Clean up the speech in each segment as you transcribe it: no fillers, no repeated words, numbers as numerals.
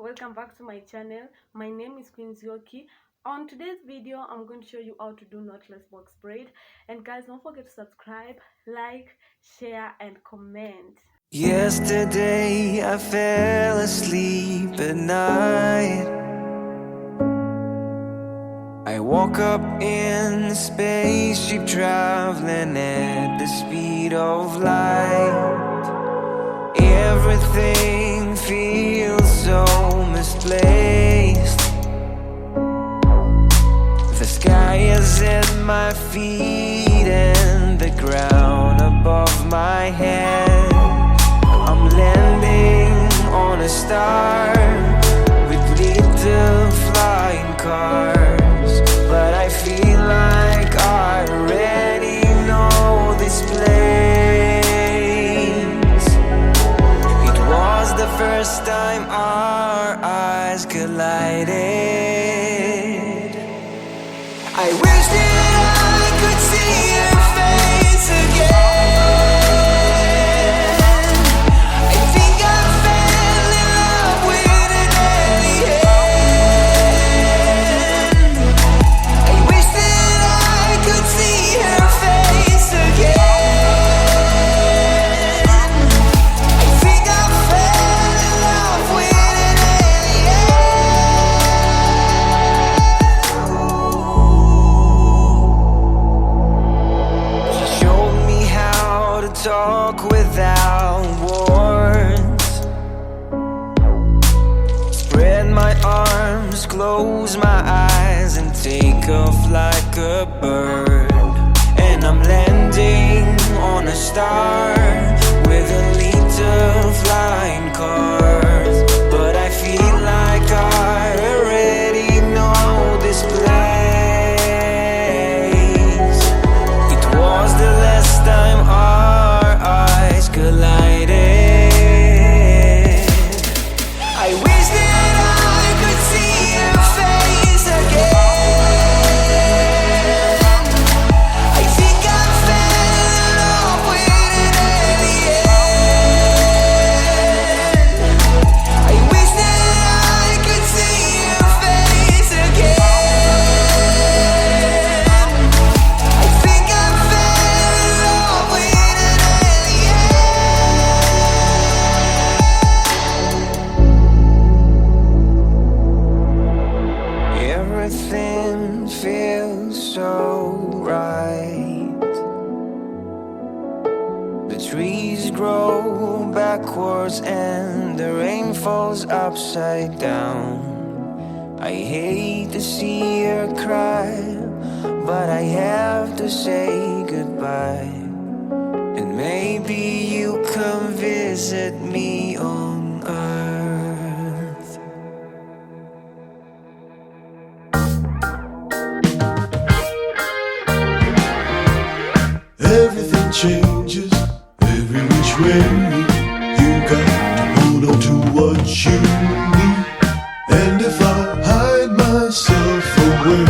welcome back to my channel. My name is queenlyke. On today's video I'm going to show you how to do knotless box braid, and guys, don't forget to subscribe, like, share and comment. Yesterday I fell asleep at night. I woke up in a spaceship traveling at the speed of light. Everything feels so misplaced. The sky is at my feet and the ground above my head. I'm landing on a star with little flying cars, but I feel like I already know this place. It was the first time our eyes collided. I wish that I could see your face again. I think I fell in love with an alien. I wish that I could see her face again. I think I fell in love with an alien. She showed me how to talk without words. Spread my arms, close my eyes and take off like a bird. And I'm landing on a star with a little flying cars, but I feel like I already know this place. It was the last time our eyes collided. I wish that I could see your face again. I think I fell in love with an alien. I wish that I could see your face again. I think I fell in love with an alien. Everything feels so right. The trees grow backwards and the rain falls upside down. I hate to see her cry, but I have to say goodbye. And maybe you come visit me on Earth. Everything changes every which way. You got to hold on to what you need. And if I hide myself away,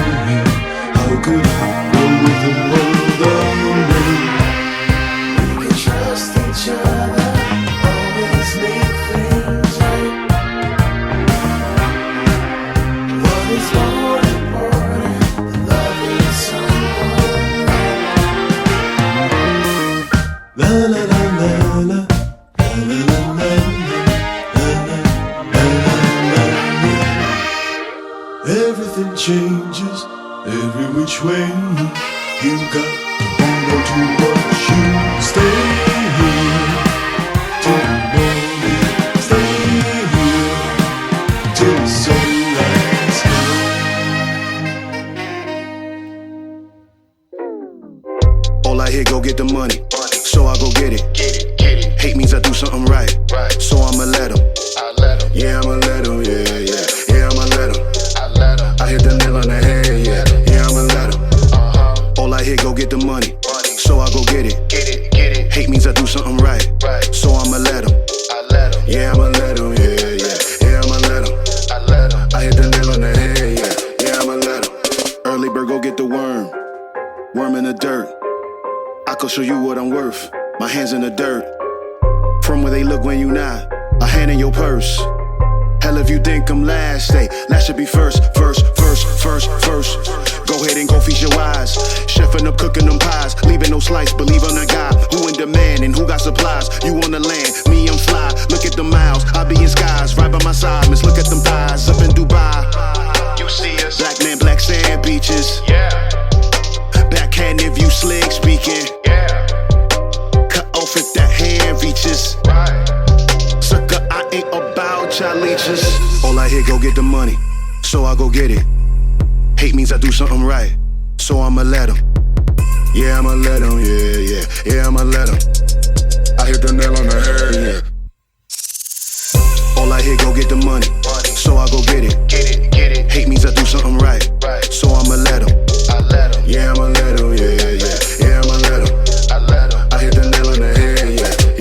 how could I grow with the world away? We can trust each other, always make things right. What is more important than loving someone right? La la la la la, la la la la, la la la la la. Everything changes every which way. You got to hold on to what you stay here till the morning. Stay here till the sunrise comes. All I hear, go get the money. So I go get it. Hate means I do something right. So I'ma let him. Yeah, I'ma let him. Yeah, yeah. Yeah, I'ma let him. I hit the nail on the head. Yeah, yeah, I'ma let him. All I hear, go get the money. So I go get it. Hate means I do something right. So I'ma let him. Yeah, I'ma let him. Yeah, yeah. Yeah, I'ma let him. I hit the nail on the head. Yeah, yeah, I'ma let him. Early bird, go get the worm. Worm in the dirt. I could show you what I'm worth. My hands in the dirt. From where they look when you not. A hand in your purse. hell if you think I'm last. Hey, last should be first. Go ahead and go feast your eyes. Chefing up, cooking them pies, leaving no slice. Believe on a guy who in demand and who got supplies. You on the land, me I'm fly. Look at the miles, I be in skies. Right by my side, miss. Look at them thighs up in Dubai. You see us, black man, black sand beaches. Yeah. Backhand if you slick speaking. Yeah. Cut off if that hand reaches. Right. Sucker, I ain't about y'all leeches. All I hear, go get the money, so I go get it. Hate means I do something right, so I'ma let him. Yeah, I'ma let him, yeah, I'ma let him. I hit the nail on the head, yeah. All I hear, go get the money, so I go get it. Hate means I do something right, so I'ma let him. Yeah, I'ma let him, yeah, I'ma let him. I hit the nail on the head,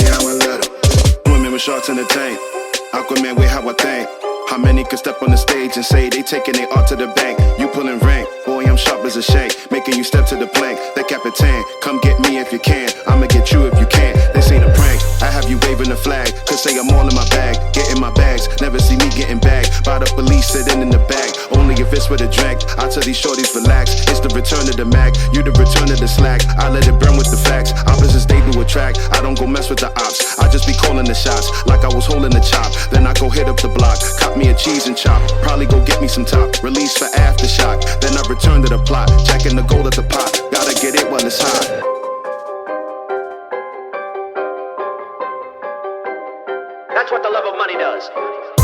yeah, I'ma let him. Women with sharks in the tank, Aquaman with how I think. How many could step on the stage and say they taking their art to the bank? You pulling rank, boy, I'm sharp as a shank, making you step to the plank. The Capitan, come get me if you can. I'ma get you if you can. This ain't a prank. I have you waving the flag, cause say I'm all in my bag, getting my bags. Never see me getting bagged by the police sitting in the back. Only if it's with a drag. I tell these shorties relax. It's the return of the Mac, you the return of the slack. I let it burn with the facts. Opposites they do attract. I don't go mess with the ops. I just be calling the shots like I was holding the chop. Then I go hit up the block, cop me a cheese and chop. Probably go get me some top. Release for aftershock. Then I return to the plot, jacking the gold at the pot. Gotta get it while it's hot. That's what the love of money does.